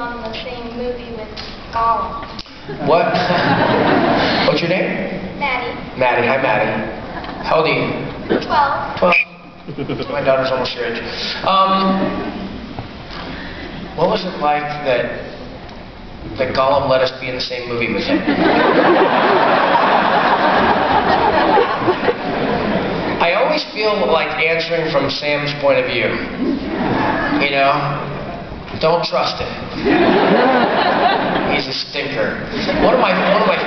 on the same movie with Gollum. What? What's your name? Maddie. Maddie. Hi, Maddie. How old are you? 12. 12. My daughter's almost your age. What was it like that Gollum let us be in the same movie with him? I always feel like answering from Sam's point of view. You know? Don't trust him. He's a stinker. One of my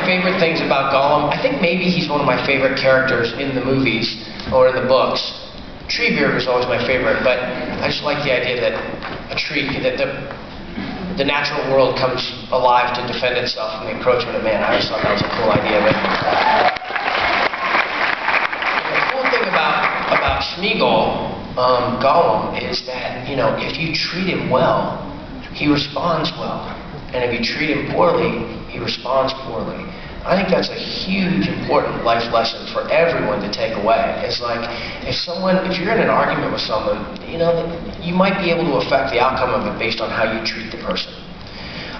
favorite things about Gollum, I think maybe he's one of my favorite characters in the movies or in the books. Treebeard was always my favorite, but I just like the idea that the natural world comes alive to defend itself from the encroachment of man. I always thought that was a cool idea. But the cool thing about Smeagol, Gollum, is that, you know, if you treat him well, he responds well. And if you treat him poorly, he responds poorly. I think that's a huge, important life lesson for everyone to take away. It's like, if you're in an argument with someone, you know, you might be able to affect the outcome of it based on how you treat the person.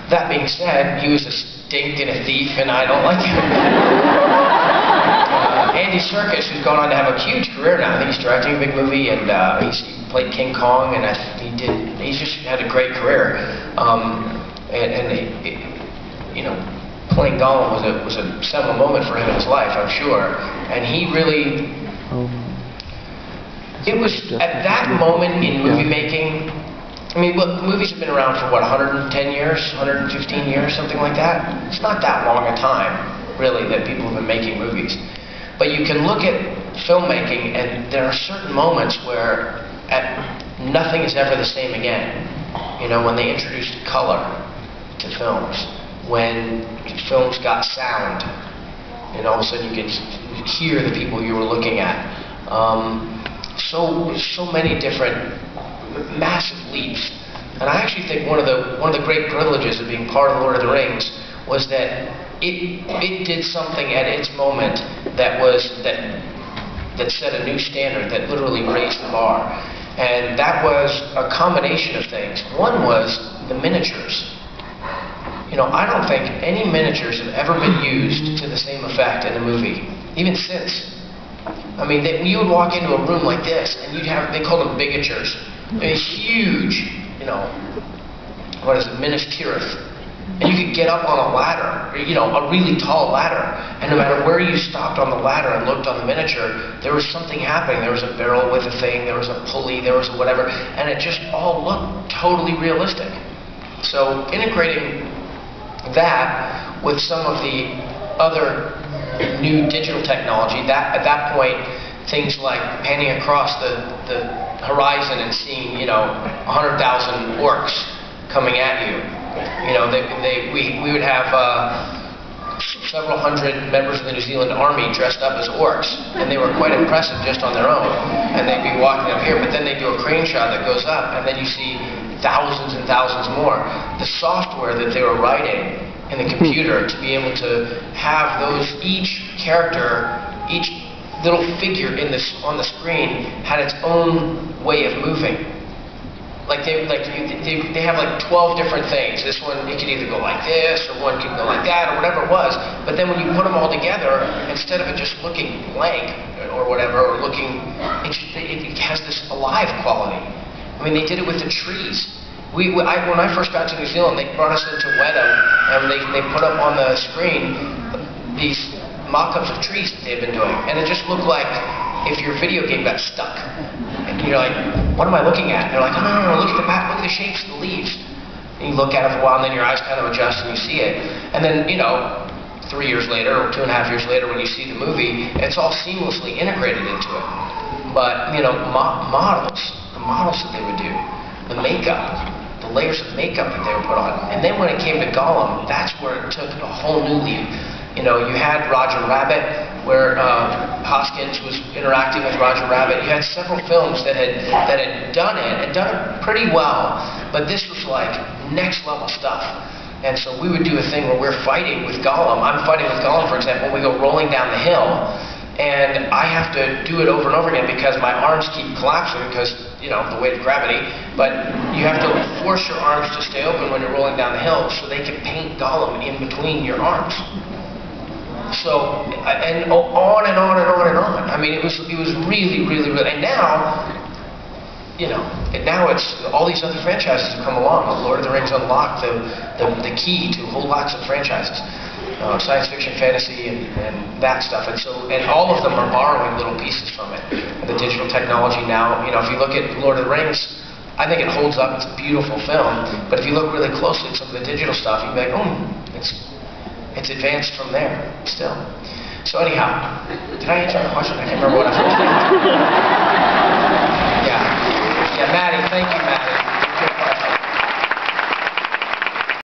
That being said, he was a stink and a thief, and I don't like him. Andy Serkis, who's gone on to have a huge career now. I think he's directing a big movie, and he played King Kong, and he's just had a great career. You know, playing Gollum was a seminal moment for him in his life, I'm sure. And he really, it was at that moment in movie making. I mean, look, movies have been around for what, 110 years, 115 years, something like that. It's not that long a time, really, that people have been making movies. But you can look at filmmaking, and there are certain moments where nothing is ever the same again. You know, when they introduced color to films, when films got sound, and all of a sudden you could hear the people you were looking at. So many different massive leaps. And I actually think one of the great privileges of being part of Lord of the Rings was that it did something at its moment that set a new standard, that literally raised the bar. And that was a combination of things. One was the miniatures. You know, I don't think any miniatures have ever been used to the same effect in a movie, even since. I mean, you would walk into a room like this, and they called them bigatures. They're huge, you know, what is it, Minas Tirith. And you could get up on a ladder, you know, a really tall ladder, and no matter where you stopped on the ladder and looked on the miniature, there was something happening. There was a barrel with a thing, there was a pulley, there was a whatever, and it just all looked totally realistic. So integrating that with some of the other new digital technology, at that point, things like panning across the horizon and seeing, you know, 100,000 orcs coming at you. You know, we would have several hundred members of the New Zealand Army dressed up as orcs, and they were quite impressive just on their own. And they'd be walking up here, but then they do a crane shot that goes up, and then you see thousands and thousands more. The software that they were writing in the computer to be able to have each character, each little figure on the screen had its own way of moving. Like they have like 12 different things. This one, it could either go like this, or one could go like that, or whatever it was. But then when you put them all together, instead of it just looking blank or whatever, or looking, it has this alive quality. I mean, they did it with the trees. When I first got to New Zealand, they brought us into Weta, and they put up on the screen these mock-ups of trees that they've been doing, and it just looked like if your video game got stuck. And you're like, what am I looking at? And they're like, oh, no, look at the back, look at the shapes of the leaves. And you look at it for a while, and then your eyes kind of adjust, and you see it. And then, you know, 3 years later, or 2.5 years later, when you see the movie, it's all seamlessly integrated into it. But, you know, the models that they would do, the makeup, the layers of makeup that they would put on. And then when it came to Gollum, that's where it took a whole new leap. You know, you had Roger Rabbit, where Hoskins was interacting with Roger Rabbit. You had several films that had done it, and done it pretty well, but this was like next level stuff. And so we would do a thing where we're fighting with Gollum. I'm fighting with Gollum, for example. We go rolling down the hill, and I have to do it over and over again because my arms keep collapsing because, you know, the weight of gravity. But you have to force your arms to stay open when you're rolling down the hill so they can paint Gollum in between your arms. So, and on and on and on and on. I mean, it was really, really, and now, you know, and now it's all these other franchises have come along. Lord of the Rings unlocked the key to whole lots of franchises, science fiction, fantasy, and that stuff. And so, and all of them are borrowing little pieces from it. And the digital technology now, you know, if you look at Lord of the Rings, I think it holds up. It's a beautiful film. But if you look really closely at some of the digital stuff, you can be like, it's advanced from there still. So anyhow, did I answer your question? I can't remember what I was saying. Yeah, Maddie, thank you, Maddie.